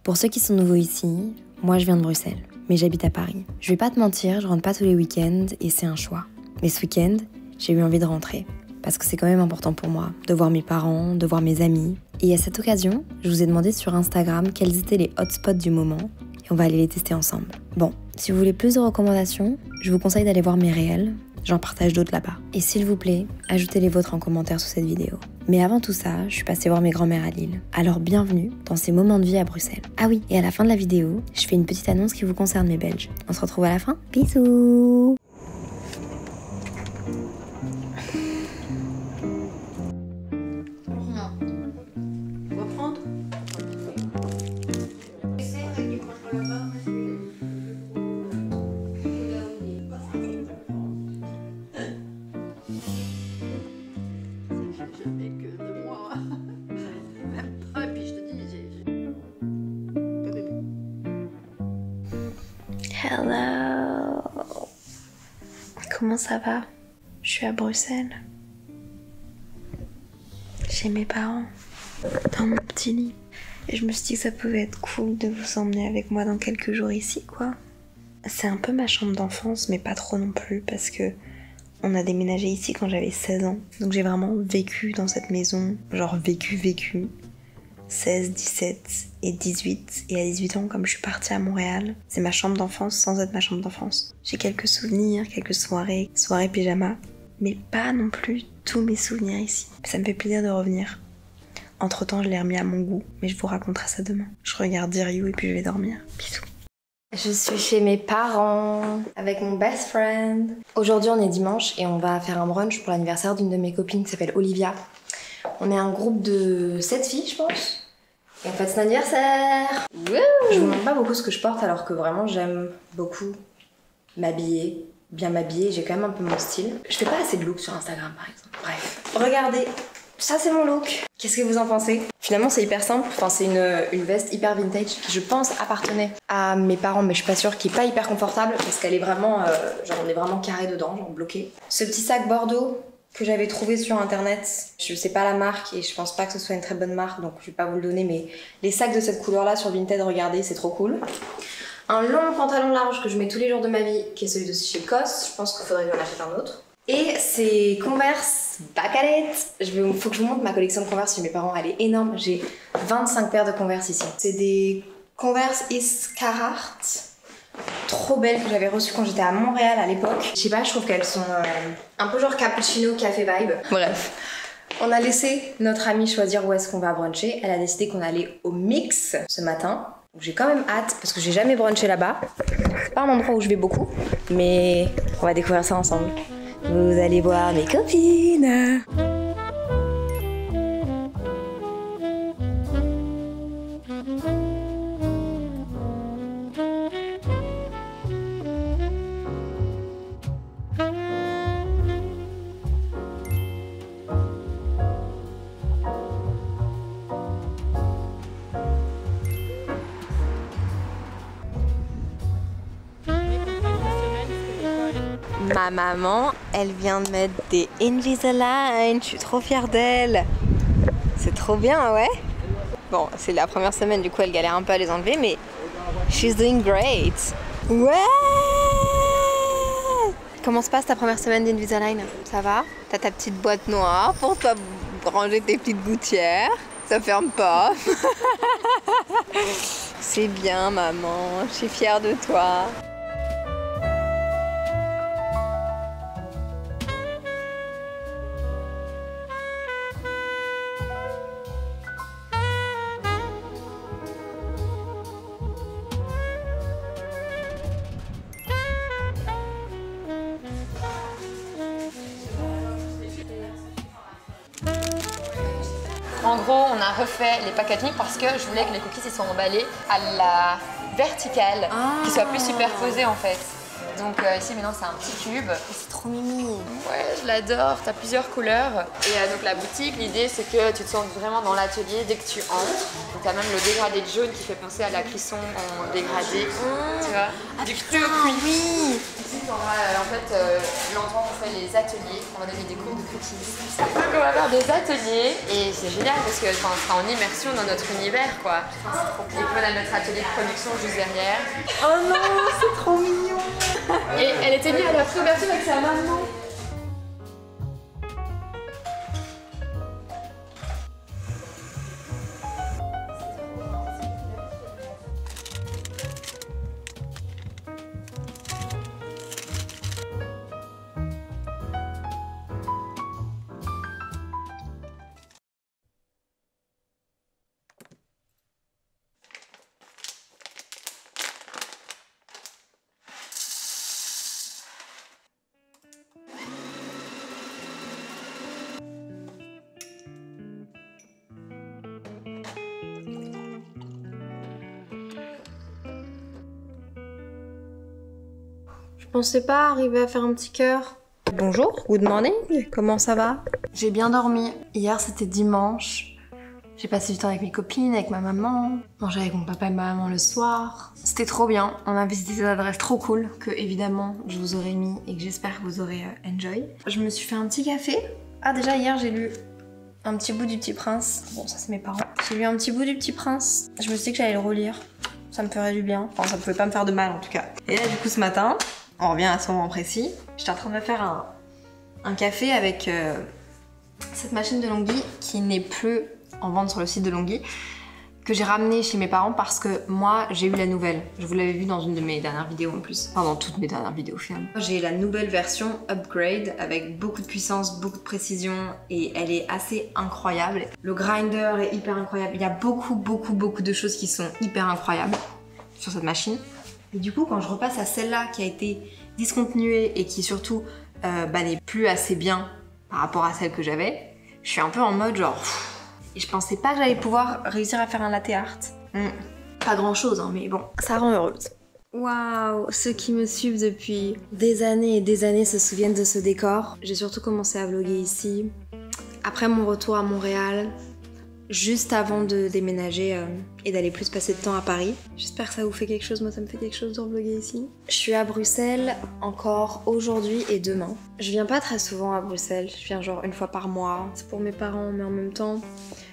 Pour ceux qui sont nouveaux ici, moi je viens de Bruxelles, mais j'habite à Paris. Je vais pas te mentir, je rentre pas tous les week-ends et c'est un choix. Mais ce week-end, j'ai eu envie de rentrer. Parce que c'est quand même important pour moi, de voir mes parents, de voir mes amis. Et à cette occasion, je vous ai demandé sur Instagram quels étaient les hotspots du moment, et on va aller les tester ensemble. Bon, si vous voulez plus de recommandations, je vous conseille d'aller voir mes réels, j'en partage d'autres là-bas. Et s'il vous plaît, ajoutez les vôtres en commentaire sous cette vidéo. Mais avant tout ça, je suis passée voir mes grands-mères à Lille. Alors bienvenue dans ces moments de vie à Bruxelles. Ah oui, et à la fin de la vidéo, je fais une petite annonce qui vous concerne mes Belges. On se retrouve à la fin. Bisous! Hello. Comment ça va? Je suis à Bruxelles. Chez mes parents. Dans mon petit lit. Et je me suis dit que ça pouvait être cool de vous emmener avec moi dans quelques jours ici, quoi. C'est un peu ma chambre d'enfance, mais pas trop non plus, parce que on a déménagé ici quand j'avais 16 ans. Donc j'ai vraiment vécu dans cette maison. Genre vécu. 16, 17 et 18. Et à 18 ans, comme je suis partie à Montréal, c'est ma chambre d'enfance sans être ma chambre d'enfance. J'ai quelques souvenirs, quelques soirées pyjama, mais pas non plus tous mes souvenirs ici. Ça me fait plaisir de revenir. Entre temps, je l'ai remis à mon goût, mais je vous raconterai ça demain. Je regarde Dear You et puis je vais dormir. Bisous. Je suis chez mes parents, avec mon best friend. Aujourd'hui, on est dimanche et on va faire un brunch pour l'anniversaire d'une de mes copines qui s'appelle Olivia. On est un groupe de 7 filles, je pense. Et on fête son anniversaire. Wouh! Je vous montre pas beaucoup ce que je porte alors que vraiment j'aime beaucoup m'habiller, bien m'habiller. J'ai quand même un peu mon style. Je fais pas assez de looks sur Instagram par exemple. Bref. Regardez, ça c'est mon look. Qu'est-ce que vous en pensez? Finalement c'est hyper simple. Enfin c'est une veste hyper vintage qui je pense appartenait à mes parents mais je suis pas sûre, qui est pas hyper confortable parce qu'elle est vraiment, genre on est vraiment carré dedans, genre bloqué. Ce petit sac bordeaux que j'avais trouvé sur internet, je sais pas la marque et je pense pas que ce soit une très bonne marque donc je vais pas vous le donner, mais les sacs de cette couleur là sur Vinted, regardez, c'est trop cool. Un long pantalon large que je mets tous les jours de ma vie qui est celui de chez COS, je pense qu'il faudrait que j'en achète un autre. Et c'est Converse Bacalette. Faut que je vous montre ma collection de Converse chez mes parents, elle est énorme, j'ai 25 paires de Converse ici. C'est des Converse Is Carhartt. Trop belles que j'avais reçues quand j'étais à Montréal à l'époque. Je sais pas, je trouve qu'elles sont un peu genre cappuccino, café vibe. Bref. On a laissé notre amie choisir où est-ce qu'on va bruncher. Elle a décidé qu'on allait au Mix ce matin. J'ai quand même hâte parce que j'ai jamais brunché là-bas. C'est pas un endroit où je vais beaucoup, mais on va découvrir ça ensemble. Vous allez voir mes copines. Ma maman, elle vient de mettre des Invisalign, je suis trop fière d'elle. C'est trop bien, ouais. Bon, c'est la première semaine, du coup elle galère un peu à les enlever, mais she's doing great. Ouais! Comment se passe ta première semaine d'Invisalign? Ça va? T'as ta petite boîte noire pour toi ranger tes petites gouttières. Ça ferme pas. C'est bien, maman, je suis fière de toi. En gros, on a refait les packaging parce que je voulais que les cookies ils soient emballés à la verticale, qu'ils soient plus superposés en fait. Donc ici maintenant c'est un petit cube. C'est trop mimi. Ouais, je l'adore, t'as plusieurs couleurs. Et donc la boutique, l'idée c'est que tu te sens vraiment dans l'atelier dès que tu entres. Donc t'as même le dégradé de jaune qui fait penser à la cuisson en dégradé, tu vois. Du cuit. Oui. Ici t'auras en fait l'endroit où on fait les ateliers, on va donner des cours de cookies. Donc on va faire des ateliers et c'est génial parce que on sera en immersion dans notre univers quoi. Et puis on a notre atelier de production juste derrière. Oh non, c'est trop mignon. Et elle était venue à la préouverture avec sa maman. Je pensais pas arriver à faire un petit cœur. Bonjour, good morning, comment ça va? J'ai bien dormi. Hier c'était dimanche. J'ai passé du temps avec mes copines, avec ma maman, mangé avec mon papa et ma maman le soir. C'était trop bien, on a visité des adresses trop cool que évidemment je vous aurais mis et que j'espère que vous aurez enjoy. Je me suis fait un petit café. Ah déjà hier j'ai lu un petit bout du Petit Prince. Bon ça c'est mes parents. J'ai lu un petit bout du Petit Prince. Je me suis dit que j'allais le relire. Ça me ferait du bien. Enfin ça pouvait pas me faire de mal en tout cas. Et là du coup ce matin, on revient à ce moment précis. J'étais en train de me faire un café avec cette machine de Longhi qui n'est plus en vente sur le site de Longhi, que j'ai ramené chez mes parents parce que moi j'ai eu la nouvelle. Je vous l'avais vu dans une de mes dernières vidéos en plus. Enfin dans toutes mes dernières vidéos finalement. J'ai la nouvelle version upgrade avec beaucoup de puissance, beaucoup de précision et elle est assez incroyable. Le grinder est hyper incroyable. Il y a beaucoup de choses qui sont hyper incroyables sur cette machine. Et du coup quand je repasse à celle-là qui a été discontinuée et qui surtout n'est plus assez bien par rapport à celle que j'avais, je suis un peu en mode genre... Et je pensais pas que j'allais pouvoir réussir à faire un latte art. Pas grand chose, hein, mais bon, ça rend heureuse. Waouh, ceux qui me suivent depuis des années et des années se souviennent de ce décor. J'ai surtout commencé à vlogger ici, après mon retour à Montréal, juste avant de déménager et d'aller plus passer de temps à Paris. J'espère que ça vous fait quelque chose, moi ça me fait quelque chose de vlogger ici. Je suis à Bruxelles encore aujourd'hui et demain. Je viens pas très souvent à Bruxelles, je viens genre une fois par mois. C'est pour mes parents, mais en même temps,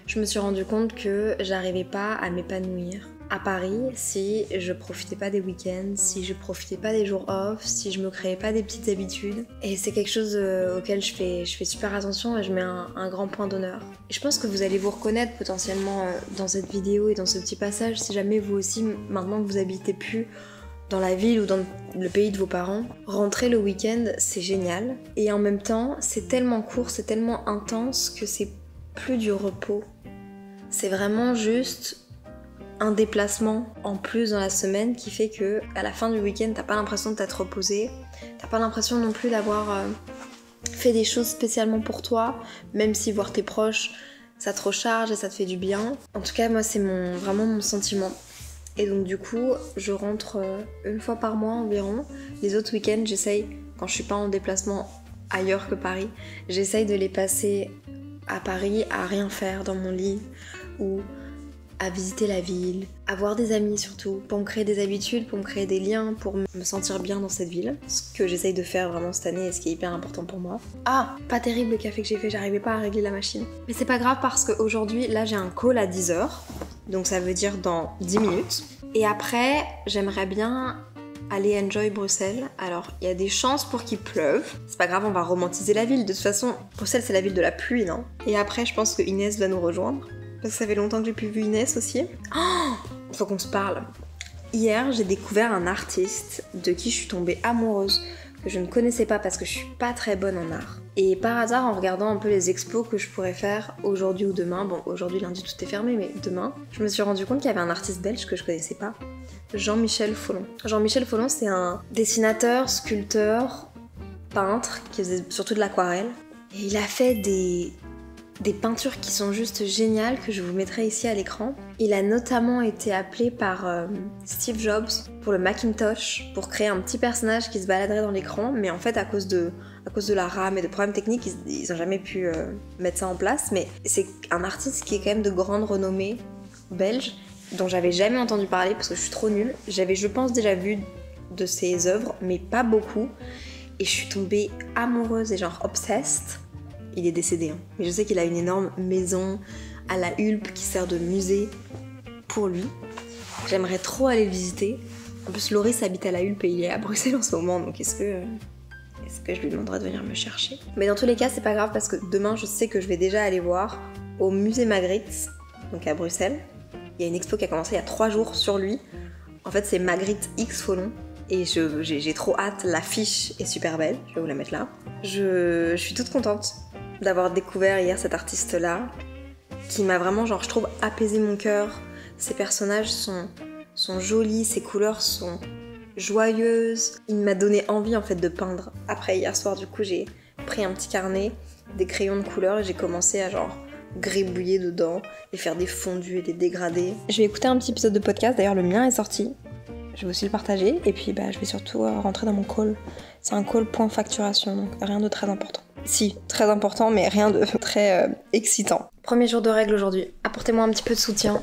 je me suis rendu compte que j'arrivais pas à m'épanouir à Paris si je profitais pas des week-ends, si je profitais pas des jours off, si je me créais pas des petites habitudes. Et c'est quelque chose auquel je fais super attention et je mets un grand point d'honneur. Et je pense que vous allez vous reconnaître potentiellement dans cette vidéo et dans ce petit passage si jamais vous aussi, maintenant que vous habitez plus dans la ville ou dans le pays de vos parents, rentrer le week-end c'est génial. Et en même temps, c'est tellement court, c'est tellement intense que c'est plus du repos. C'est vraiment juste un déplacement en plus dans la semaine qui fait que à la fin du week-end t'as pas l'impression de t'être reposé, t'as pas l'impression non plus d'avoir fait des choses spécialement pour toi, même si voir tes proches ça te recharge et ça te fait du bien. En tout cas moi c'est vraiment mon sentiment. Et donc du coup je rentre une fois par mois environ. Les autres week-ends j'essaye, quand je suis pas en déplacement ailleurs que Paris, j'essaye de les passer à Paris à rien faire dans mon lit ou à visiter la ville, à voir des amis surtout, pour me créer des habitudes, pour me créer des liens, pour me sentir bien dans cette ville. Ce que j'essaye de faire vraiment cette année et ce qui est hyper important pour moi. Ah, pas terrible le café que j'ai fait, j'arrivais pas à régler la machine. Mais c'est pas grave parce qu'aujourd'hui, là j'ai un call à 10h, donc ça veut dire dans 10 minutes. Et après, j'aimerais bien aller enjoy Bruxelles. Alors, il y a des chances pour qu'il pleuve. C'est pas grave, on va romantiser la ville. De toute façon, Bruxelles c'est la ville de la pluie, non? Et après, je pense que Inès va nous rejoindre. Parce que ça fait longtemps que j'ai plus vu Inès aussi. Oh, faut qu'on se parle. Hier, j'ai découvert un artiste de qui je suis tombée amoureuse, que je ne connaissais pas parce que je suis pas très bonne en art. Et par hasard, en regardant un peu les expos que je pourrais faire aujourd'hui ou demain, bon aujourd'hui lundi tout est fermé, mais demain, je me suis rendu compte qu'il y avait un artiste belge que je connaissais pas, Jean-Michel Follon. Jean-Michel Follon, c'est un dessinateur, sculpteur, peintre, qui faisait surtout de l'aquarelle. Et il a fait des des peintures qui sont juste géniales que je vous mettrai ici à l'écran. Il a notamment été appelé par Steve Jobs pour le Macintosh pour créer un petit personnage qui se baladerait dans l'écran, mais en fait à cause de la RAM et de problèmes techniques, ils ont jamais pu mettre ça en place. Mais c'est un artiste qui est quand même de grande renommée belge, dont j'avais jamais entendu parler parce que je suis trop nulle. J'avais, je pense, déjà vu de ses œuvres, mais pas beaucoup. Et je suis tombée amoureuse et genre obsessed. Il est décédé, hein. Mais je sais qu'il a une énorme maison à la Hulpe qui sert de musée pour lui. J'aimerais trop aller le visiter. En plus, Loris habite à la Hulpe et il est à Bruxelles en ce moment, donc est-ce que je lui demanderai de venir me chercher? Mais dans tous les cas, c'est pas grave parce que demain, je sais que je vais déjà aller voir au musée Magritte, donc à Bruxelles. Il y a une expo qui a commencé il y a 3 jours sur lui. En fait, c'est Magritte X Folon. Et j'ai trop hâte, l'affiche est super belle, je vais vous la mettre là. Je suis toute contente d'avoir découvert hier cet artiste-là, qui m'a vraiment, genre, je trouve, apaisé mon cœur. Ses personnages sont jolis, ses couleurs sont joyeuses. Il m'a donné envie, en fait, de peindre. Après, hier soir, du coup, j'ai pris un petit carnet, des crayons de couleur, et j'ai commencé à, genre, gribouiller dedans et faire des fondus et des dégradés. Je vais écouter un petit épisode de podcast, d'ailleurs, le mien est sorti. Je vais aussi le partager, et puis je vais surtout rentrer dans mon call. C'est un call point facturation, donc rien de très important. Si, très important, mais rien de très excitant. Premier jour de règle aujourd'hui. Apportez-moi un petit peu de soutien.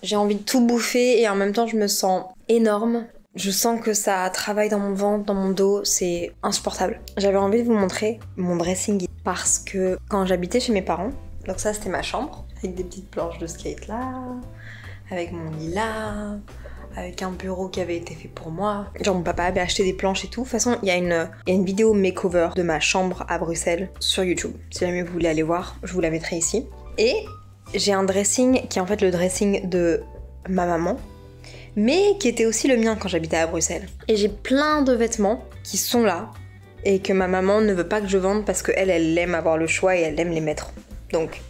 J'ai envie de tout bouffer, et en même temps, je me sens énorme. Je sens que ça travaille dans mon ventre, dans mon dos, c'est insupportable. J'avais envie de vous montrer mon dressing, parce que quand j'habitais chez mes parents, donc ça c'était ma chambre, avec des petites planches de skate là, avec mon lit là, avec un bureau qui avait été fait pour moi. Genre mon papa avait acheté des planches et tout. De toute façon, il y a une vidéo makeover de ma chambre à Bruxelles sur YouTube. Si jamais vous voulez aller voir, je vous la mettrai ici. Et j'ai un dressing qui est en fait le dressing de ma maman, mais qui était aussi le mien quand j'habitais à Bruxelles. Et j'ai plein de vêtements qui sont là et que ma maman ne veut pas que je vende parce qu'elle aime avoir le choix et elle aime les mettre. Donc,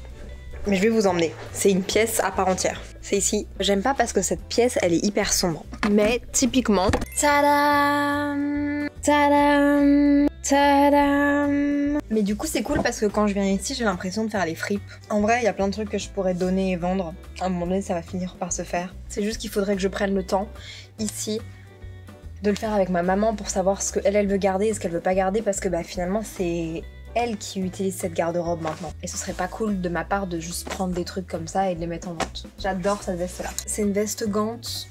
mais je vais vous emmener. C'est une pièce à part entière. C'est ici. J'aime pas parce que cette pièce, elle est hyper sombre. Mais typiquement, tadam, tadam, tadam. Mais du coup, c'est cool parce que quand je viens ici, j'ai l'impression de faire les fripes. En vrai, il y a plein de trucs que je pourrais donner et vendre. À un moment donné, ça va finir par se faire. C'est juste qu'il faudrait que je prenne le temps ici de le faire avec ma maman pour savoir ce qu'elle veut garder et ce qu'elle veut pas garder, parce que finalement, c'est elle qui utilise cette garde-robe maintenant. Et ce serait pas cool de ma part de juste prendre des trucs comme ça et de les mettre en vente. J'adore cette veste-là. C'est une veste gante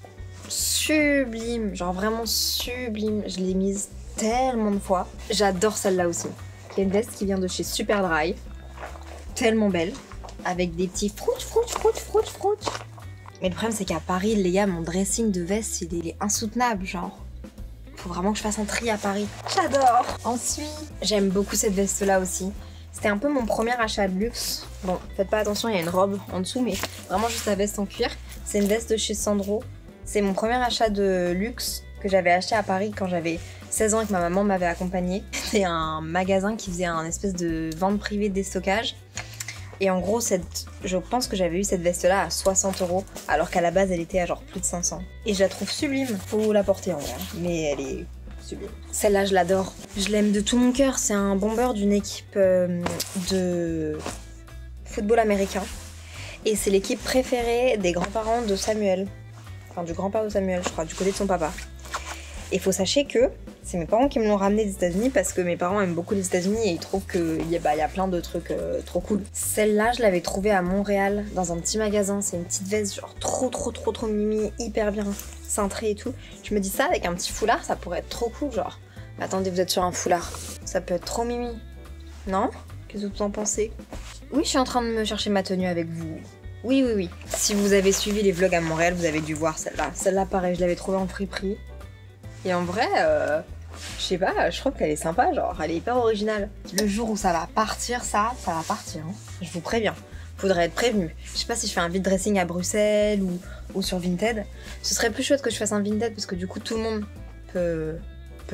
sublime, genre vraiment sublime. Je l'ai mise tellement de fois. J'adore celle-là aussi. Il y a une veste qui vient de chez Superdry, tellement belle, avec des petits frouch. Mais le problème c'est qu'à Paris, les gars, mon dressing de veste, il est insoutenable, genre. Faut vraiment que je fasse un tri à Paris. J'adore. Ensuite, j'aime beaucoup cette veste-là aussi. C'était un peu mon premier achat de luxe. Bon, faites pas attention, il y a une robe en dessous, mais vraiment juste la veste en cuir. C'est une veste de chez Sandro. C'est mon premier achat de luxe que j'avais acheté à Paris quand j'avais 16 ans et que ma maman m'avait accompagnée. C'était un magasin qui faisait un espèce de vente privée de déstockage. Et en gros, je pense que j'avais eu cette veste-là à 60 €, alors qu'à la base, elle était à genre plus de 500. Et je la trouve sublime. Faut la porter en vrai, mais elle est sublime. Celle-là, je l'adore. Je l'aime de tout mon cœur. C'est un bomber d'une équipe de football américain. Et c'est l'équipe préférée des grands-parents de Samuel. Enfin, du grand-père de Samuel, je crois, du côté de son papa. Et faut sachez que c'est mes parents qui me l'ont ramené des États-Unis parce que mes parents aiment beaucoup les États-Unis et ils trouvent qu'il y a plein de trucs trop cool. Celle-là, je l'avais trouvée à Montréal dans un petit magasin. C'est une petite veste genre trop mimi, hyper bien cintrée et tout. Je me dis ça avec un petit foulard, ça pourrait être trop cool, genre. Mais attendez, vous êtes sur un foulard, ça peut être trop mimi, non? Qu'est-ce que vous en pensez? Oui, je suis en train de me chercher ma tenue avec vous. Oui. Si vous avez suivi les vlogs à Montréal, vous avez dû voir celle-là. Celle-là, pareil, je l'avais trouvée en friperie. Et en vrai, je sais pas, je trouve qu'elle est sympa, genre, elle est hyper originale. Le jour où ça va partir, ça va partir, hein. Je vous préviens. Faudrait être prévenu. Je sais pas si je fais un vide dressing à Bruxelles ou sur Vinted. Ce serait plus chouette que je fasse un Vinted parce que du coup, tout le monde peut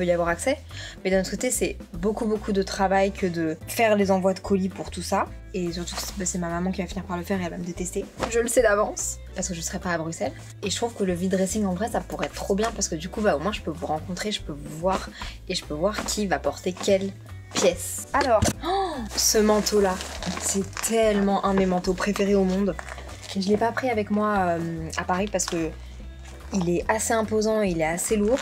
y avoir accès. Mais d'un autre côté, c'est beaucoup de travail que de faire les envois de colis pour tout ça. Et surtout, c'est ma maman qui va finir par le faire et elle va me détester. Je le sais d'avance, parce que je serai pas à Bruxelles. Et je trouve que le vide dressing, en vrai, ça pourrait être trop bien parce que du coup, au moins, je peux vous rencontrer, je peux vous voir et je peux voir qui va porter quelle pièce. Alors, Ce manteau là, c'est tellement un de mes manteaux préférés au monde. Je l'ai pas pris avec moi à Paris parce que il est assez imposant, il est assez lourd.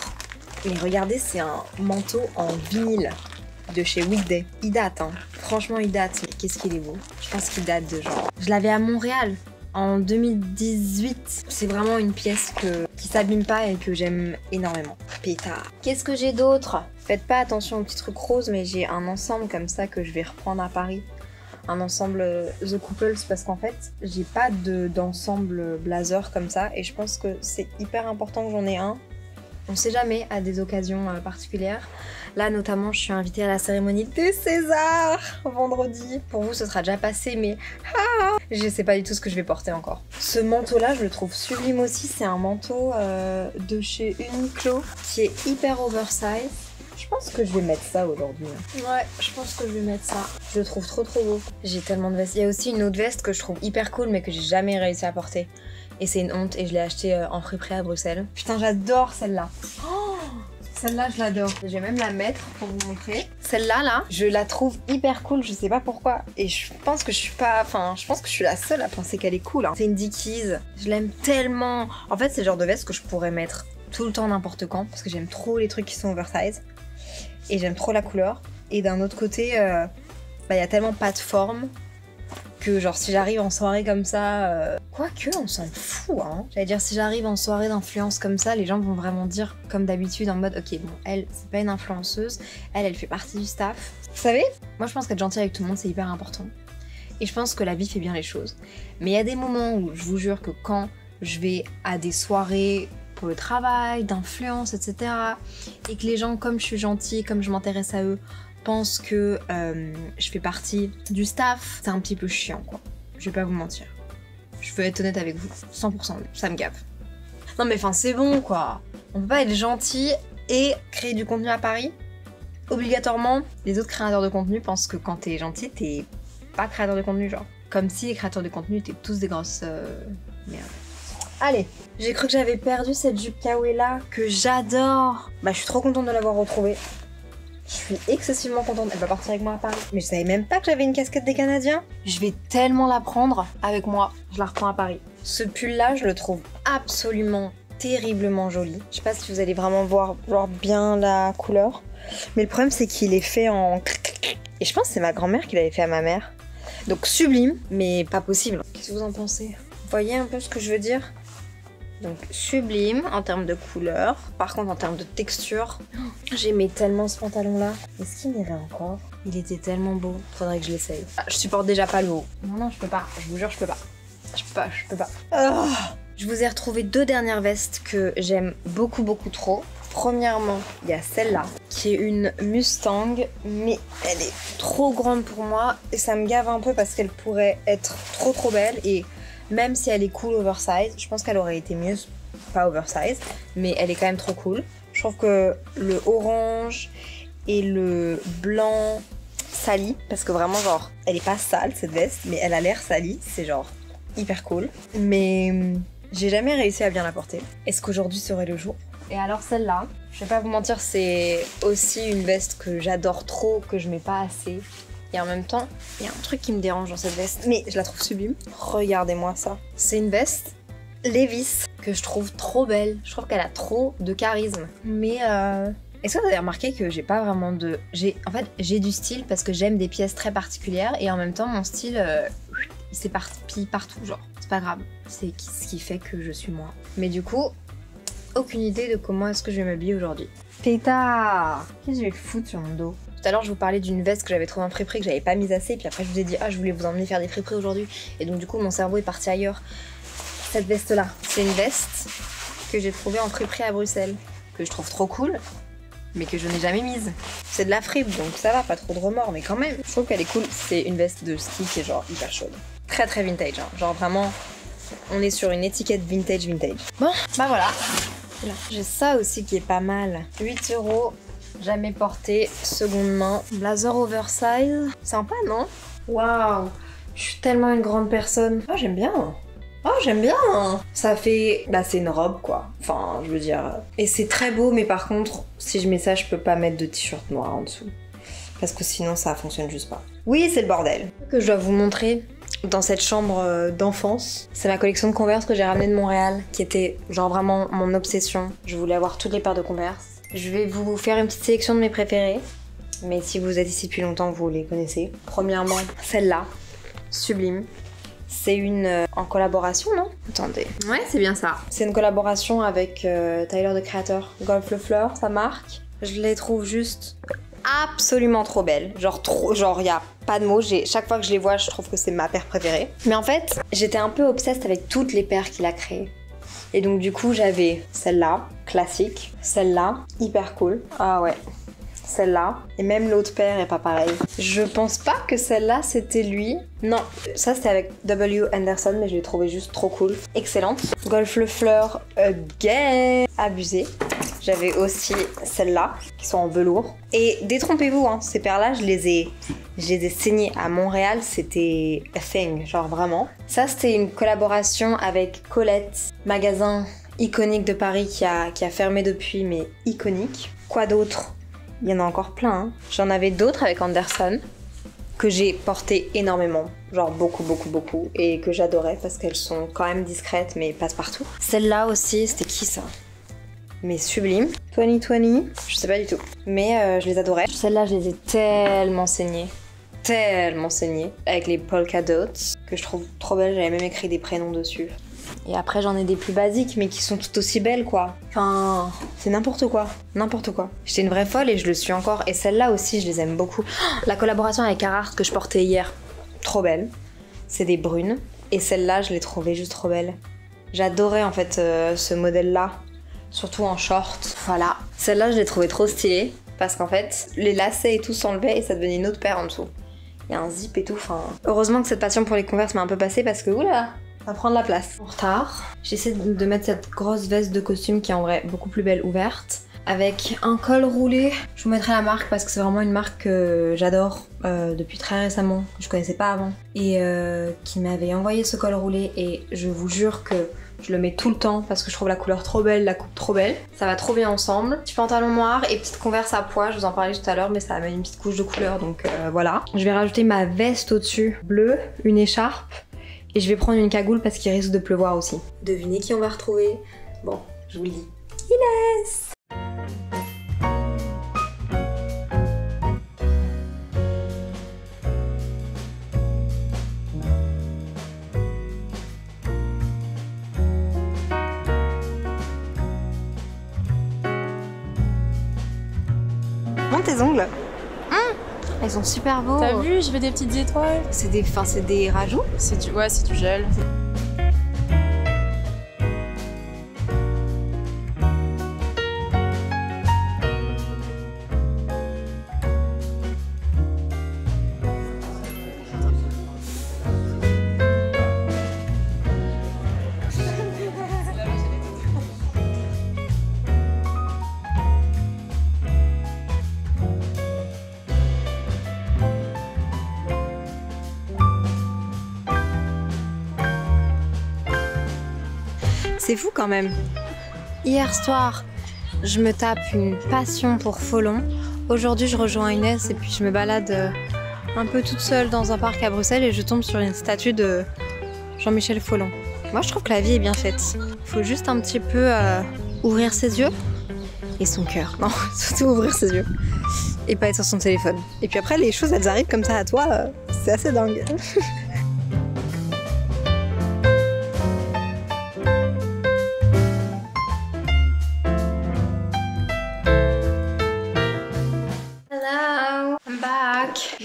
Mais regardez, c'est un manteau en vinyle de chez Weekday. Il date, hein. Franchement, il date. Mais qu'est-ce qu'il est beau. Je pense qu'il date de genre... Je l'avais à Montréal en 2018. C'est vraiment une pièce qui s'abîme pas et que j'aime énormément. Pétard. Qu'est-ce que j'ai d'autre? Faites pas attention aux petits trucs roses, mais j'ai un ensemble comme ça que je vais reprendre à Paris. Un ensemble The Couples parce qu'en fait, j'ai pas d'ensemble blazer comme ça et je pense que c'est hyper important que j'en ai un. On sait jamais à des occasions particulières. Là, notamment, je suis invitée à la cérémonie des Césars vendredi. Pour vous, ce sera déjà passé, mais je sais pas du tout ce que je vais porter encore. Ce manteau-là, je le trouve sublime aussi. C'est un manteau de chez Uniqlo qui est hyper oversize. Je pense que je vais mettre ça aujourd'hui. Ouais, je pense que je vais mettre ça. Je le trouve trop beau. J'ai tellement de vestes. Il y a aussi une autre veste que je trouve hyper cool, mais que j'ai jamais réussi à porter. Et c'est une honte et je l'ai achetée en friperie à Bruxelles. Putain, j'adore celle-là. Oh, celle-là, je l'adore. Je vais même la mettre pour vous montrer. Celle-là, là, je la trouve hyper cool, je sais pas pourquoi. Et je pense que je suis pas... Enfin, je pense que je suis la seule à penser qu'elle est cool. Hein. C'est une Dickies. Je l'aime tellement. En fait, c'est le genre de veste que je pourrais mettre tout le temps, n'importe quand. Parce que j'aime trop les trucs qui sont oversize. Et j'aime trop la couleur. Et d'un autre côté, y a tellement pas de forme que genre si j'arrive en soirée comme ça... Quoique, on s'en fout, hein. J'allais dire, si j'arrive en soirée d'influence comme ça, les gens vont vraiment dire, comme d'habitude, en mode, ok, bon, elle, c'est pas une influenceuse, elle fait partie du staff. Vous savez, moi je pense qu'être gentil avec tout le monde, c'est hyper important. Et je pense que la vie fait bien les choses. Mais il y a des moments où je vous jure que quand je vais à des soirées pour le travail, d'influence, etc. et que les gens, comme je suis gentille, comme je m'intéresse à eux, pensent que je fais partie du staff, c'est un petit peu chiant, quoi. Je vais pas vous mentir. Je veux être honnête avec vous, 100%, ça me gave. Non mais enfin, c'est bon, quoi. On peut pas être gentil et créer du contenu à Paris. Obligatoirement, les autres créateurs de contenu pensent que quand t'es gentil, t'es pas créateur de contenu, genre. Comme si les créateurs de contenu étaient tous des grosses merde. Allez, j'ai cru que j'avais perdu cette jupe kawaii là que j'adore. Bah je suis trop contente de l'avoir retrouvée. Je suis excessivement contente, elle va partir avec moi à Paris. Mais je savais même pas que j'avais une casquette des Canadiens. Je vais tellement la prendre avec moi, je la reprends à Paris. Ce pull là, je le trouve absolument terriblement joli. Je sais pas si vous allez vraiment voir bien la couleur. Mais le problème c'est qu'il est fait en... Et je pense que c'est ma grand-mère qui l'avait fait à ma mère. Donc sublime, mais pas possible. Qu'est-ce que vous en pensez? Vous voyez un peu ce que je veux dire? Donc sublime en termes de couleur. Par contre en termes de texture, j'aimais tellement ce pantalon là. Est-ce qu'il m'irait encore? Il était tellement beau, faudrait que je l'essaye. Je supporte déjà pas le haut. Non, je peux pas, je vous jure je peux pas. Je peux pas. Oh, je vous ai retrouvé deux dernières vestes que j'aime beaucoup trop. Premièrement, il y a celle-là, qui est une Mustang, mais elle est trop grande pour moi. Et ça me gave un peu parce qu'elle pourrait être trop belle. Et même si elle est cool oversize, je pense qu'elle aurait été mieux pas oversize, mais elle est quand même trop cool. Je trouve que le orange et le blanc sali, parce que vraiment genre, elle est pas sale cette veste, mais elle a l'air salie, c'est genre hyper cool. Mais j'ai jamais réussi à bien la porter. Est-ce qu'aujourd'hui serait le jour? Et alors celle-là, je vais pas vous mentir, c'est aussi une veste que j'adore trop, que je mets pas assez. Et en même temps, il y a un truc qui me dérange dans cette veste, mais je la trouve sublime. Regardez-moi ça. C'est une veste Levi's que je trouve trop belle. Je trouve qu'elle a trop de charisme. Mais est-ce que vous avez remarqué que j'ai pas vraiment de... En fait, j'ai du style parce que j'aime des pièces très particulières et en même temps, mon style, il s'éparpille partout, genre. C'est pas grave. C'est ce qui fait que je suis moi. Mais du coup, aucune idée de comment est-ce que je vais m'habiller aujourd'hui. Pétard! Qu'est-ce que je vais foutre sur mon dos? Tout à l'heure, je vous parlais d'une veste que j'avais trouvée en friperie, que j'avais pas mise assez, puis après je vous ai dit, je voulais vous emmener faire des friperies aujourd'hui, et donc du coup mon cerveau est parti ailleurs. Cette veste-là, c'est une veste que j'ai trouvée en friperie à Bruxelles, que je trouve trop cool, mais que je n'ai jamais mise. C'est de la fripe, donc ça va, pas trop de remords, mais quand même, je trouve qu'elle est cool. C'est une veste de ski qui est genre hyper chaude. Très vintage, hein. Genre vraiment, on est sur une étiquette vintage. Bon, bah voilà. J'ai ça aussi qui est pas mal. 8 €. Jamais porté, seconde main. Blazer oversize. Sympa, non? Waouh! Je suis tellement une grande personne. Oh, j'aime bien! Oh, j'aime bien! Ça fait... Bah, c'est une robe, quoi. Enfin, je veux dire... Et c'est très beau, mais par contre, si je mets ça, je peux pas mettre de t-shirt noir en dessous. parce que sinon ça fonctionne juste pas. Oui, c'est le bordel. Ce que je dois vous montrer dans cette chambre d'enfance, c'est ma collection de Converse que j'ai ramenée de Montréal, qui était genre vraiment mon obsession. Je voulais avoir toutes les paires de Converse. Je vais vous faire une petite sélection de mes préférés, mais si vous êtes ici depuis longtemps, vous les connaissez. Premièrement, celle-là, sublime. C'est une en collaboration, non? Attendez. Ouais, c'est bien ça. C'est une collaboration avec Tyler, the Creator. Golf le Fleur, sa marque. Je les trouve juste absolument trop belles. Genre y a pas de mots. Chaque fois que je les vois, je trouve que c'est ma paire préférée. Mais en fait, j'étais un peu obsesse avec toutes les paires qu'il a créées. Et donc du coup, j'avais celle-là, classique. Celle-là, hyper cool. Ah ouais. Celle-là, et même l'autre paire est pas pareil. Je pense pas que celle-là c'était lui. Non, ça c'était avec W. Anderson, mais je l'ai trouvé juste trop cool. Excellente. Golf le Fleur, again. Abusé. J'avais aussi celles-là, qui sont en velours. Et détrompez-vous, hein, ces paires-là, je les ai saignées à Montréal, c'était a thing, genre vraiment. Ça c'était une collaboration avec Colette, magasin iconique de Paris qui a fermé depuis, mais iconique. Quoi d'autre? Il y en a encore plein. Hein. J'en avais d'autres avec Anderson que j'ai porté énormément. Genre beaucoup, et que j'adorais parce qu'elles sont quand même discrètes mais passent partout. Celle-là aussi, c'était qui ça? Mais sublime. 2020, je sais pas du tout. Mais je les adorais. Celle-là, je les ai tellement saignées. Avec les polka dots que je trouve trop belles. J'avais même écrit des prénoms dessus. Et après, j'en ai des plus basiques, mais qui sont tout aussi belles, quoi. Enfin, c'est n'importe quoi. J'étais une vraie folle et je le suis encore. Et celle-là aussi, je les aime beaucoup. La collaboration avec Carhartt que je portais hier, trop belle. C'est des brunes. Et celle-là, je l'ai trouvée juste trop belle. J'adorais, en fait, ce modèle-là. Surtout en short. Voilà. Celle-là, je l'ai trouvée trop stylée. Parce qu'en fait, les lacets et tout s'enlevaient et ça devenait une autre paire en dessous. Il y a un zip et tout, enfin... Heureusement que cette passion pour les Converse m'a un peu passée parce que, oula, ça va prendre la place. En retard. J'essaie de mettre cette grosse veste de costume qui est en vrai beaucoup plus belle ouverte. Avec un col roulé. Je vous mettrai la marque parce que c'est vraiment une marque que j'adore depuis très récemment. Que je connaissais pas avant. Et qui m'avait envoyé ce col roulé. Et je vous jure que je le mets tout le temps parce que je trouve la couleur trop belle, la coupe trop belle. Ça va trop bien ensemble. Petit pantalon noir et petite Converse à pois. Je vous en parlais tout à l'heure mais ça met une petite couche de couleur donc voilà. Je vais rajouter ma veste au-dessus bleue, une écharpe. Et je vais prendre une cagoule parce qu'il risque de pleuvoir aussi. Devinez qui on va retrouver? Bon, je vous le dis. Inès! Monte tes ongles. Ils sont super beaux. T'as vu, je fais des petites étoiles. C'est des rajouts? C'est du gel. C'est fou quand même. Hier soir, je me tape une passion pour Folon. Aujourd'hui, je rejoins Inès et puis je me balade un peu toute seule dans un parc à Bruxelles et je tombe sur une statue de Jean-Michel Folon. Moi, je trouve que la vie est bien faite. Il faut juste un petit peu ouvrir ses yeux et son cœur. Non, surtout ouvrir ses yeux et pas être sur son téléphone. Et puis après, les choses, elles arrivent comme ça à toi. C'est assez dingue.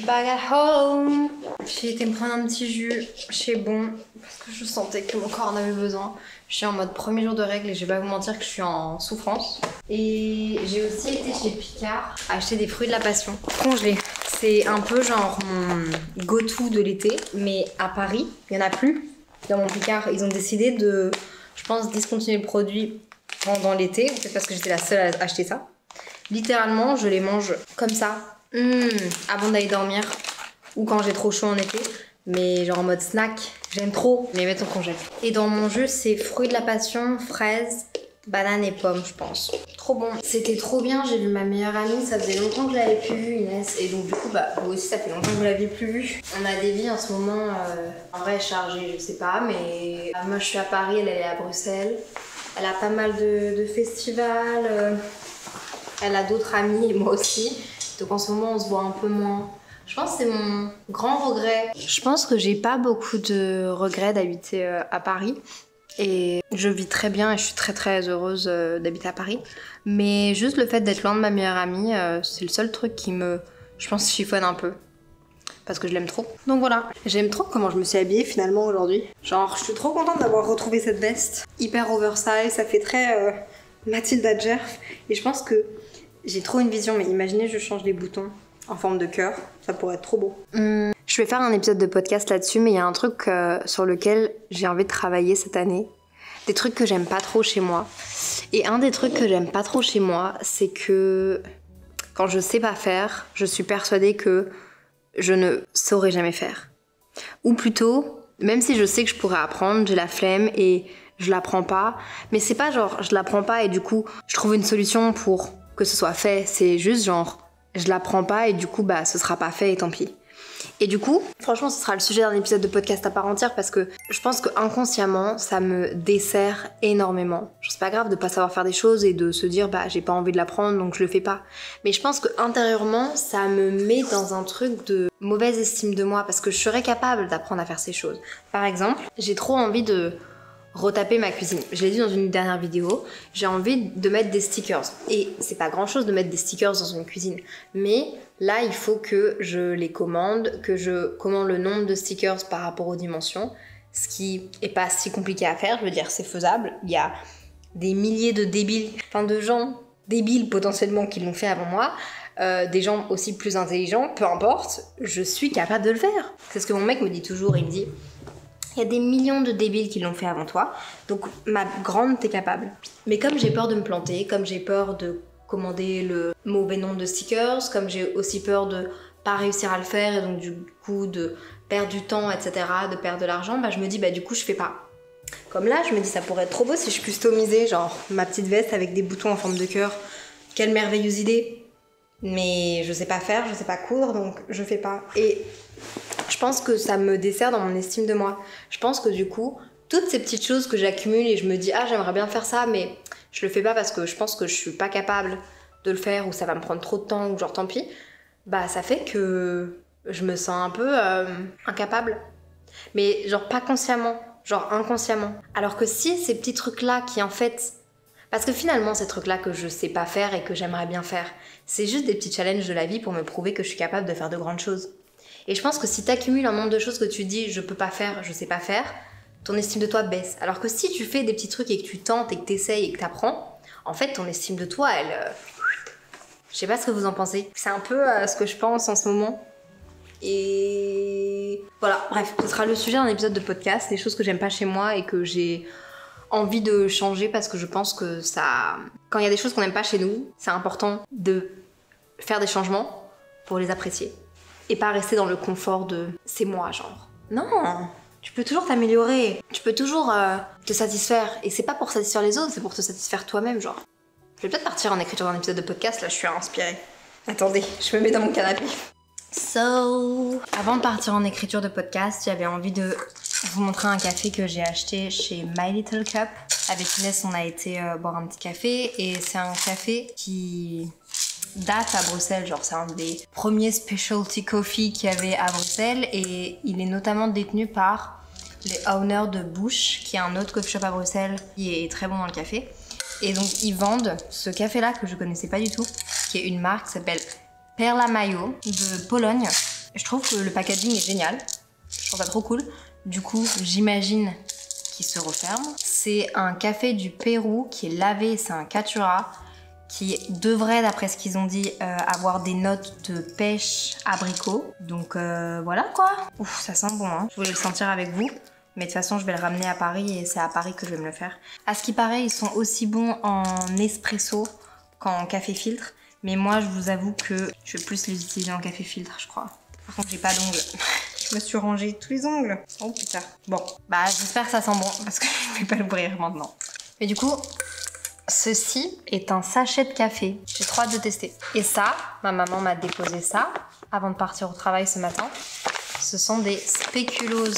Back at home. J'ai été me prendre un petit jus chez Bon parce que je sentais que mon corps en avait besoin. Je suis en mode premier jour de règles et je vais pas vous mentir que je suis en souffrance. Et j'ai aussi été chez Picard acheter des fruits de la passion congelés. C'est un peu genre mon go-to de l'été, mais à Paris, il y en a plus. Dans mon Picard, ils ont décidé de, je pense, discontinuer le produit pendant l'été, peut-être parce que j'étais la seule à acheter ça. Littéralement, je les mange comme ça. Avant d'aller dormir ou quand j'ai trop chaud en été, mais genre en mode snack, j'aime trop les mettre au congèle. Et dans mon jus, c'est fruits de la passion, fraises, Banane et pomme, je pense. Trop bon. C'était trop bien, j'ai vu ma meilleure amie, ça faisait longtemps que je l'avais plus vue, Inès. Et donc du coup, vous aussi, ça fait longtemps que vous l'aviez plus vue. On a des vies en ce moment, en vrai chargées, je sais pas, mais moi je suis à Paris, elle est à Bruxelles. Elle a pas mal de festivals, elle a d'autres amis, et moi aussi. Donc en ce moment, on se voit un peu moins. Je pense que c'est mon grand regret. Je pense que j'ai pas beaucoup de regrets d'habiter à Paris. Et je vis très bien et je suis très très heureuse d'habiter à Paris. Mais juste le fait d'être loin de ma meilleure amie, c'est le seul truc qui me, je pense, chiffonne un peu. Parce que je l'aime trop. Donc voilà, j'aime trop comment je me suis habillée finalement aujourd'hui. Genre, je suis trop contente d'avoir retrouvé cette veste. Hyper oversize, ça fait très Mathilda Djerf. Et je pense que j'ai trop une vision, mais imaginez je change les boutons en forme de cœur, ça pourrait être trop beau. Je vais faire un épisode de podcast là-dessus, mais il y a un truc sur lequel j'ai envie de travailler cette année. Des trucs que j'aime pas trop chez moi. Et un des trucs que j'aime pas trop chez moi, c'est que quand je sais pas faire, je suis persuadée que je ne saurais jamais faire. Ou plutôt, même si je sais que je pourrais apprendre, j'ai la flemme et je l'apprends pas. Mais c'est pas genre je l'apprends pas et du coup je trouve une solution pour que ce soit fait. C'est juste genre je l'apprends pas et du coup ce sera pas fait et tant pis. Et du coup, franchement, ce sera le sujet d'un épisode de podcast à part entière parce que je pense que inconsciemment, ça me dessert énormément. C'est pas grave de pas savoir faire des choses et de se dire j'ai pas envie de l'apprendre donc je le fais pas. Mais je pense que intérieurement, ça me met dans un truc de mauvaise estime de moi parce que je serais capable d'apprendre à faire ces choses. Par exemple, j'ai trop envie de retaper ma cuisine. Je l'ai dit dans une dernière vidéo, j'ai envie de mettre des stickers. Et c'est pas grand chose de mettre des stickers dans une cuisine. Mais là, il faut que je les commande, que je commande le nombre de stickers par rapport aux dimensions. Ce qui est pas si compliqué à faire, je veux dire, c'est faisable. Il y a des milliers de débiles, de gens débiles potentiellement qui l'ont fait avant moi. Des gens aussi plus intelligents, peu importe, je suis capable de le faire. C'est ce que mon mec me dit toujours, il me dit... Il y a des millions de débiles qui l'ont fait avant toi, donc ma grande, t'es capable. Mais comme j'ai peur de me planter, comme j'ai peur de commander le mauvais nombre de stickers, comme j'ai aussi peur de pas réussir à le faire et donc du coup de perdre du temps, etc., de perdre de l'argent, je me dis du coup je fais pas. Comme là, je me dis ça pourrait être trop beau si je customisais genre ma petite veste avec des boutons en forme de cœur. Quelle merveilleuse idée. Mais je sais pas faire, je sais pas coudre, donc je fais pas. Et je pense que ça me dessert dans mon estime de moi. Je pense que du coup, toutes ces petites choses que j'accumule et je me dis j'aimerais bien faire ça, mais je le fais pas parce que je pense que je suis pas capable de le faire ou ça va me prendre trop de temps ou genre tant pis, ça fait que je me sens un peu incapable. Mais genre pas consciemment, genre inconsciemment. Alors que si ces petits trucs-là qui en fait... Parce que finalement, ces trucs-là que je sais pas faire et que j'aimerais bien faire, c'est juste des petits challenges de la vie pour me prouver que je suis capable de faire de grandes choses. Et je pense que si t'accumules un nombre de choses que tu dis je peux pas faire, je sais pas faire, ton estime de toi baisse. Alors que si tu fais des petits trucs et que tu tentes et que t'essayes et que t'apprends, en fait ton estime de toi, elle... Je sais pas ce que vous en pensez. C'est un peu ce que je pense en ce moment. Et... Voilà, bref, ce sera le sujet d'un épisode de podcast, des choses que j'aime pas chez moi et que j'ai envie de changer parce que je pense que ça... Quand il y a des choses qu'on n'aime pas chez nous, c'est important de faire des changements pour les apprécier. Et pas rester dans le confort de « c'est moi », genre. Non, tu peux toujours t'améliorer, tu peux toujours te satisfaire. Et c'est pas pour satisfaire les autres, c'est pour te satisfaire toi-même, genre. Je vais peut-être partir en écriture d'un épisode de podcast, là je suis inspirée. Attendez, je me mets dans mon canapé. So, avant de partir en écriture de podcast, j'avais envie de vous montrer un café que j'ai acheté chez My Little Cup. Avec Inès, on a été boire un petit café et c'est un café qui date à Bruxelles, genre c'est un des premiers specialty coffee qu'il y avait à Bruxelles et il est notamment détenu par les owners de Bush, qui est un autre coffee shop à Bruxelles qui est très bon dans le café. Et donc ils vendent ce café-là que je connaissais pas du tout, qui est une marque qui s'appelle Perla Mayo de Pologne. Je trouve que le packaging est génial, je trouve ça trop cool. Du coup, j'imagine qu'il se referme. C'est un café du Pérou qui est lavé, c'est un Caturra qui devrait, d'après ce qu'ils ont dit, avoir des notes de pêche abricot. Donc voilà quoi. Ouf, ça sent bon, hein. Je voulais le sentir avec vous. Mais de toute façon, je vais le ramener à Paris et c'est à Paris que je vais me le faire. À ce qui paraît, ils sont aussi bons en espresso qu'en café filtre. Mais moi, je vous avoue que je vais plus les utiliser en café filtre, je crois. Par contre, j'ai pas d'ongles. Je me suis rangé tous les ongles. Oh putain. Bon, j'espère que ça sent bon parce que je vais pas l'ouvrir maintenant. Mais du coup, Ceci est un sachet de café. J'ai trop hâte de tester. Et ça, ma maman m'a déposé ça avant de partir au travail ce matin. Ce sont des spéculoos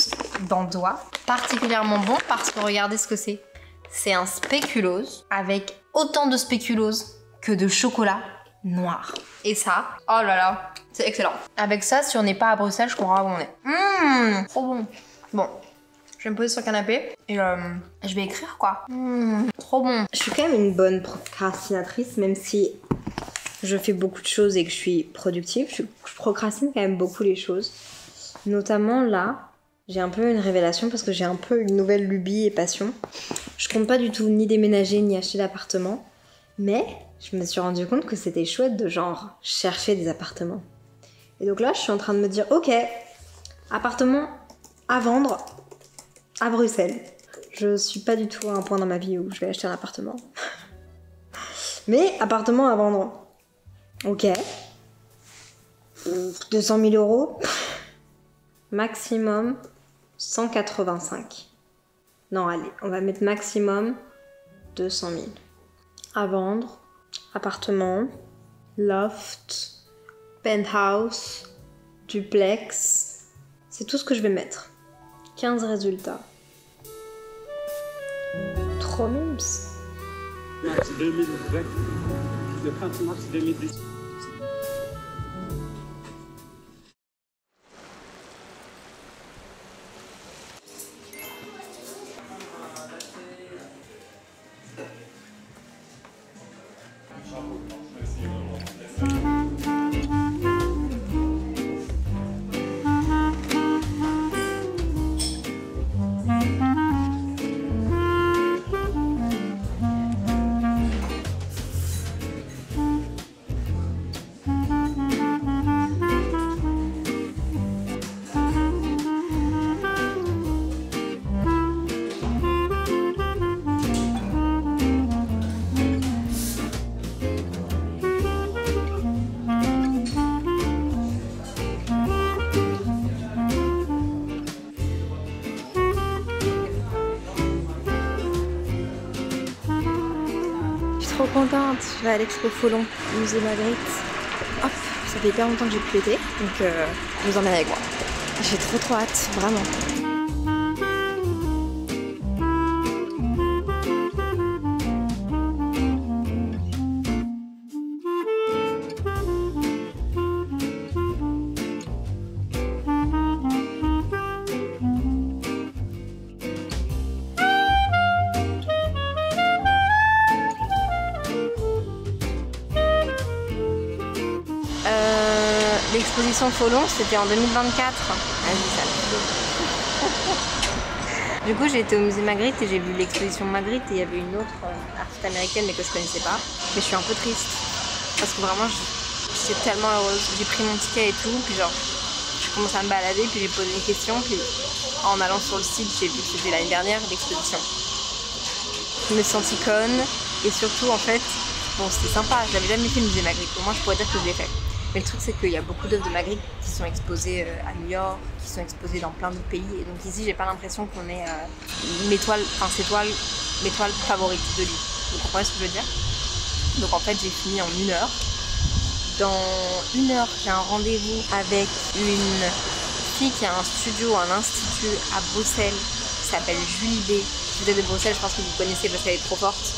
d'Andois. Particulièrement bon parce que regardez ce que c'est. C'est un spéculoos avec autant de spéculoos que de chocolat noir. Et ça, oh là là, c'est excellent. Avec ça, si on n'est pas à Bruxelles, je comprends pas où on est. Trop bon. Bon, je vais me poser sur le canapé et je vais écrire quoi. Trop bon. Je suis quand même une bonne procrastinatrice, même si je fais beaucoup de choses et que je suis productive. Je procrastine quand même beaucoup les choses. Notamment là, j'ai un peu une révélation parce que j'ai un peu une nouvelle lubie et passion. Je compte pas du tout ni déménager ni acheter d'appartement, mais je me suis rendu compte que c'était chouette de genre chercher des appartements. Et donc là, je suis en train de me dire, ok, appartement à vendre à Bruxelles. Je suis pas du tout à un point dans ma vie où je vais acheter un appartement. Mais appartement à vendre. Ok. 200 000 euros. Maximum 185. Non, allez, on va mettre maximum 200 000. À vendre. Appartement, loft, penthouse, duplex. C'est tout ce que je vais mettre. 15 résultats. Trop mimes. Mars 2020. Le 30 mars 2010. Trop contente, je vais à l'Expo Folon, musée Magritte. Hop, ça fait hyper longtemps que j'ai pu l'été, donc je vous emmène avec moi. J'ai trop hâte, vraiment. L'exposition Folon, c'était en 2024. Du coup, j'ai été au musée Magritte et j'ai vu l'exposition Magritte et il y avait une autre artiste américaine mais que je connaissais pas. Mais je suis un peu triste parce que vraiment, j'étais tellement heureuse. J'ai pris mon ticket et tout, puis genre, je commençais à me balader, puis j'ai posé une question, puis en allant sur le site, j'ai vu que c'était l'année dernière l'exposition. Je me suis sentie conne et surtout, en fait, bon, c'était sympa. Je n'avais jamais fait le musée Magritte. Au moins, je pourrais dire que je l'ai fait. Mais le truc, c'est qu'il y a beaucoup d'œuvres de Magritte qui sont exposées à New York, qui sont exposées dans plein d'autres pays. Et donc ici, j'ai pas l'impression qu'on est mes toiles favorites de lui. Vous comprenez ce que je veux dire? Donc en fait, j'ai fini en 1 heure. Dans 1 heure, j'ai un rendez-vous avec une fille qui a un studio, un institut à Bruxelles, qui s'appelle Julie B. Si vous êtes de Bruxelles, je pense que vous connaissez parce qu'elle est trop forte.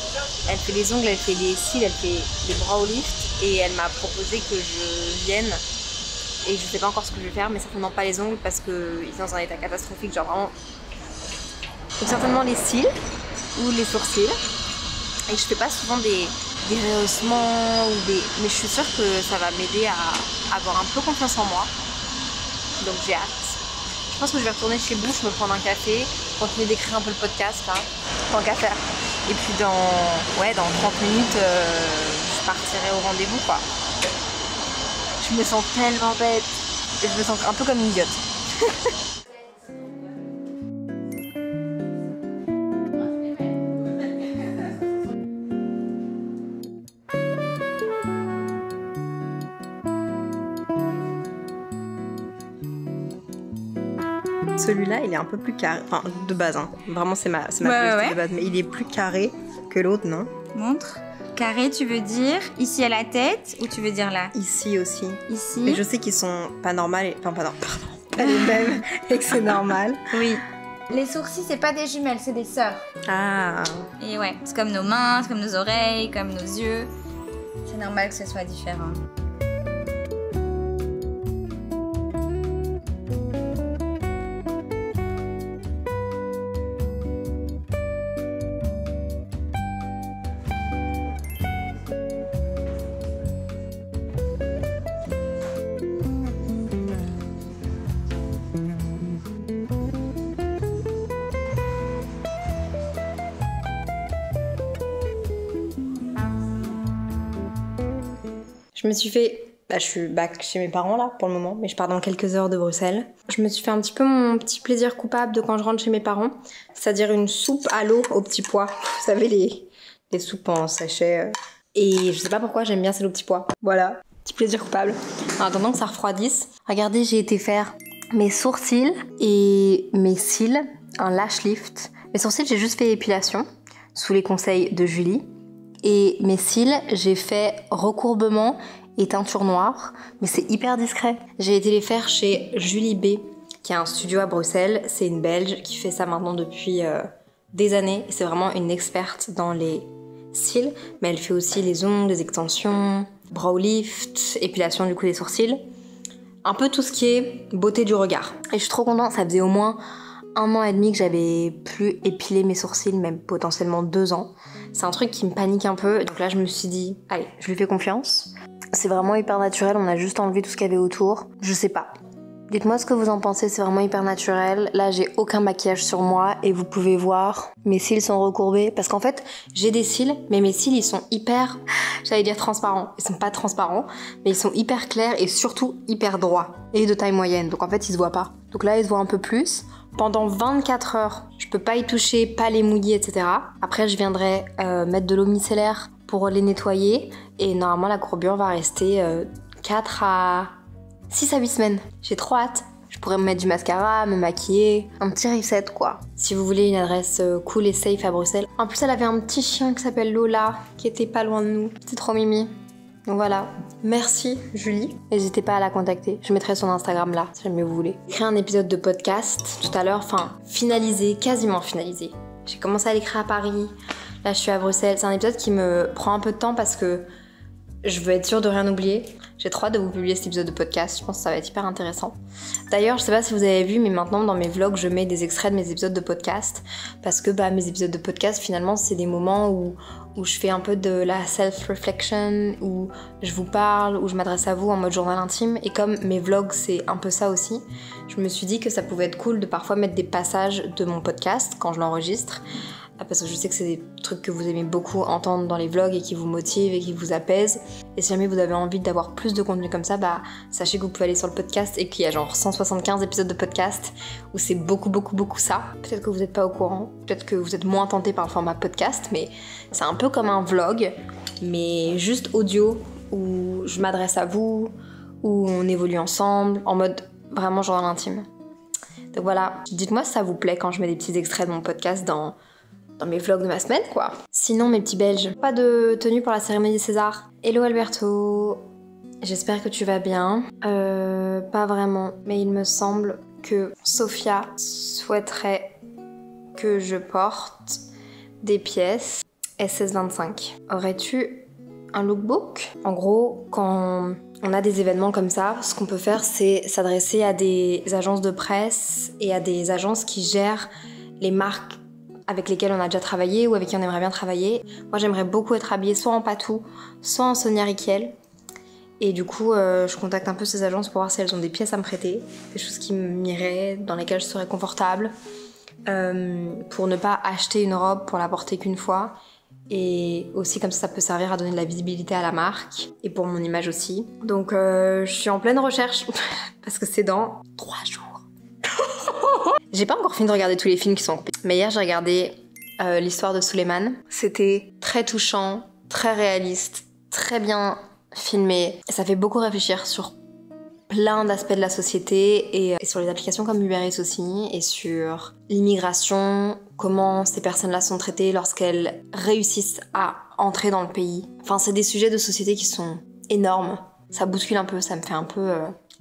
Elle fait les ongles, elle fait les cils, elle fait les brow lift. Et elle m'a proposé que je vienne. Et je sais pas encore ce que je vais faire, mais certainement pas les ongles parce qu'ils sont dans un état catastrophique, genre vraiment. Donc certainement les cils ou les sourcils. Et je fais pas souvent des rehaussements ou des. Mais je suis sûre que ça va m'aider à avoir un peu confiance en moi. Donc j'ai hâte. Je pense que je vais retourner chez Bouche, me prendre un café, continuer d'écrire un peu le podcast là, tant qu'à faire. Et puis dans 30 minutes, je partirai au rendez-vous quoi. Je me sens tellement bête. Et je me sens un peu comme une idiote. Celui-là, il est un peu plus carré, enfin de base, hein. Vraiment c'est ma playlist de base, mais il est plus carré que l'autre, non? Montre. Carré, tu veux dire ici à la tête ou tu veux dire là? Ici aussi. Ici. Mais je sais qu'ils sont pas normales, pardon, pas les mêmes et que c'est normal. Oui. Les sourcils, c'est pas des jumelles, c'est des sœurs. Ah. Et ouais, c'est comme nos mains, c'est comme nos oreilles, comme nos yeux. C'est normal que ce soit différent. Je me suis fait... je suis back chez mes parents là pour le moment, mais je pars dans quelques heures de Bruxelles. Je me suis fait un petit peu mon petit plaisir coupable de quand je rentre chez mes parents, c'est-à-dire une soupe à l'eau au petit pois. Vous savez, les soupes en sachet. Et je sais pas pourquoi j'aime bien celle au petit pois. Voilà, petit plaisir coupable. En attendant que ça refroidisse, regardez, j'ai été faire mes sourcils et mes cils, un lash lift. Mes sourcils, j'ai juste fait épilation, sous les conseils de Julie. Et mes cils, j'ai fait recourbement et teinture noire, mais c'est hyper discret. J'ai été les faire chez Julie B, qui a un studio à Bruxelles. C'est une Belge qui fait ça maintenant depuis des années. C'est vraiment une experte dans les cils, mais elle fait aussi les ongles, les extensions, brow lift, épilation du coup des sourcils. Un peu tout ce qui est beauté du regard. Et je suis trop contente, ça faisait au moins 1 an et demi que j'avais plus épilé mes sourcils, même potentiellement 2 ans. C'est un truc qui me panique un peu, donc là je me suis dit, allez, je lui fais confiance. C'est vraiment hyper naturel, on a juste enlevé tout ce qu'il y avait autour. Je sais pas. Dites-moi ce que vous en pensez, c'est vraiment hyper naturel. Là j'ai aucun maquillage sur moi et vous pouvez voir, mes cils sont recourbés. Parce qu'en fait, j'ai des cils, mais mes cils ils sont hyper, j'allais dire transparents. Ils sont pas transparents, mais ils sont hyper clairs et surtout hyper droits. Et de taille moyenne, donc en fait ils se voient pas. Donc là ils se voient un peu plus. Pendant 24 heures, je peux pas y toucher, pas les mouiller, etc. Après, je viendrai mettre de l'eau micellaire pour les nettoyer. Et normalement, la courbure va rester 6 à 8 semaines. J'ai trop hâte. Je pourrais me mettre du mascara, me maquiller. Un petit reset, quoi. Si vous voulez une adresse cool et safe à Bruxelles. En plus, elle avait un petit chien qui s'appelle Lola, qui était pas loin de nous. C'était trop mimi. Donc voilà, merci Julie. N'hésitez pas à la contacter, je mettrai son Instagram là, si jamais vous voulez. J'ai créé un épisode de podcast tout à l'heure, finalisé, quasiment finalisé. J'ai commencé à l'écrire à Paris, là je suis à Bruxelles. C'est un épisode qui me prend un peu de temps parce que je veux être sûre de rien oublier. J'ai trop hâte de vous publier cet épisode de podcast, je pense que ça va être hyper intéressant. D'ailleurs, je sais pas si vous avez vu, mais maintenant dans mes vlogs, je mets des extraits de mes épisodes de podcast. Parce que mes épisodes de podcast, finalement, c'est des moments où je fais un peu de la self-reflection, où je vous parle, où je m'adresse à vous en mode journal intime. Et comme mes vlogs, c'est un peu ça aussi, je me suis dit que ça pouvait être cool de parfois mettre des passages de mon podcast quand je l'enregistre. Parce que je sais que c'est des trucs que vous aimez beaucoup entendre dans les vlogs et qui vous motivent et qui vous apaisent. Et si jamais vous avez envie d'avoir plus de contenu comme ça, sachez que vous pouvez aller sur le podcast et qu'il y a genre 175 épisodes de podcast où c'est beaucoup ça. Peut-être que vous n'êtes pas au courant, peut-être que vous êtes moins tenté par le format podcast, mais c'est un peu comme un vlog, mais juste audio où je m'adresse à vous, où on évolue ensemble, en mode vraiment journal intime. Donc voilà, dites-moi si ça vous plaît quand je mets des petits extraits de mon podcast dans mes vlogs de ma semaine, quoi. Sinon, mes petits Belges, pas de tenue pour la cérémonie des Césars. Hello Alberto, j'espère que tu vas bien. Pas vraiment, mais il me semble que Sophia souhaiterait que je porte des pièces SS25. Aurais-tu un lookbook? En gros, quand on a des événements comme ça, ce qu'on peut faire, c'est s'adresser à des agences de presse et à des agences qui gèrent les marques avec lesquelles on a déjà travaillé ou avec qui on aimerait bien travailler. Moi, j'aimerais beaucoup être habillée soit en Patou, soit en Sonia Rykiel. Et du coup, je contacte un peu ces agences pour voir si elles ont des pièces à me prêter, des choses qui m'iraient, dans lesquelles je serais confortable, pour ne pas acheter une robe pour la porter qu'une fois. Et aussi comme ça peut servir à donner de la visibilité à la marque et pour mon image aussi. Donc je suis en pleine recherche parce que c'est dans 3 jours. J'ai pas encore fini de regarder tous les films qui sont en coupés. Mais hier j'ai regardé l'histoire de Suleiman. C'était très touchant, très réaliste, très bien filmé. Ça fait beaucoup réfléchir sur plein d'aspects de la société et sur les applications comme Uber Eats aussi et sur l'immigration comment ces personnes-là sont traitées lorsqu'elles réussissent à entrer dans le pays. Enfin, c'est des sujets de société qui sont énormes. Ça bouscule un peu, ça me fait un peu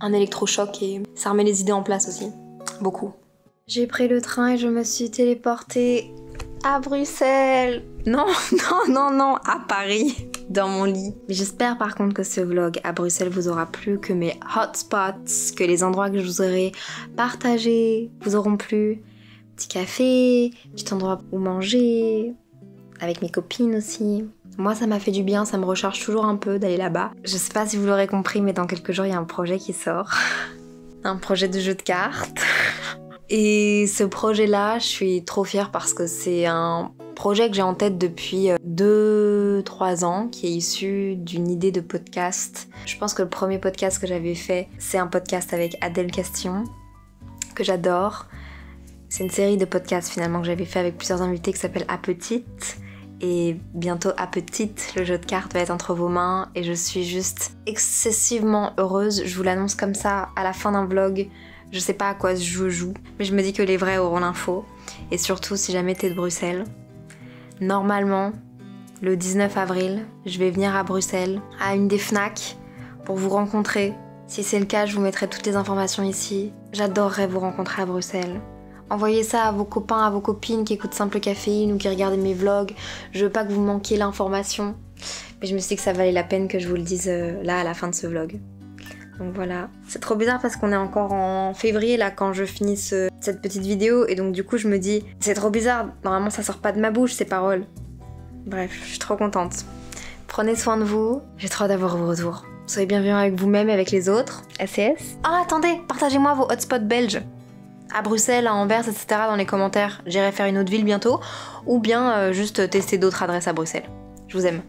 un électrochoc et ça remet les idées en place aussi. Beaucoup. J'ai pris le train et je me suis téléportée à Bruxelles. Non, à Paris, dans mon lit. Mais j'espère par contre que ce vlog à Bruxelles vous aura plu, que mes hotspots, que les endroits que je vous aurai partagés vous auront plu. Petit café, petit endroit où manger, avec mes copines aussi. Moi ça m'a fait du bien, ça me recharge toujours un peu d'aller là-bas. Je sais pas si vous l'aurez compris, mais dans quelques jours il y a un projet qui sort. Un projet de jeu de cartes. Et ce projet-là, je suis trop fière parce que c'est un projet que j'ai en tête depuis 2-3 ans, qui est issu d'une idée de podcast. Je pense que le premier podcast que j'avais fait, c'est un podcast avec Adèle Castillon, que j'adore. C'est une série de podcasts finalement que j'avais fait avec plusieurs invités qui s'appelle À Petite. Et bientôt À Petite, le jeu de cartes va être entre vos mains et je suis juste excessivement heureuse. Je vous l'annonce comme ça à la fin d'un vlog. Je sais pas à quoi je joue, mais je me dis que les vrais auront l'info. Et surtout, si jamais t'es de Bruxelles, normalement, le 19 avril, je vais venir à Bruxelles, à une des FNAC, pour vous rencontrer. Si c'est le cas, je vous mettrai toutes les informations ici. J'adorerais vous rencontrer à Bruxelles. Envoyez ça à vos copains, à vos copines qui écoutent Simple Caféine ou qui regardent mes vlogs. Je veux pas que vous manquiez l'information. Mais je me suis dit que ça valait la peine que je vous le dise là à la fin de ce vlog. Donc voilà, c'est trop bizarre parce qu'on est encore en février là quand je finis cette petite vidéo et donc du coup je me dis c'est trop bizarre, normalement ça sort pas de ma bouche ces paroles. Bref, je suis trop contente. Prenez soin de vous, j'ai trop hâte d'avoir vos retours. Soyez bienveillants avec vous-même et avec les autres. SCS. Ah attendez, partagez-moi vos hotspots belges. À Bruxelles, à Anvers, etc. dans les commentaires. J'irai faire une autre ville bientôt ou bien juste tester d'autres adresses à Bruxelles. Je vous aime.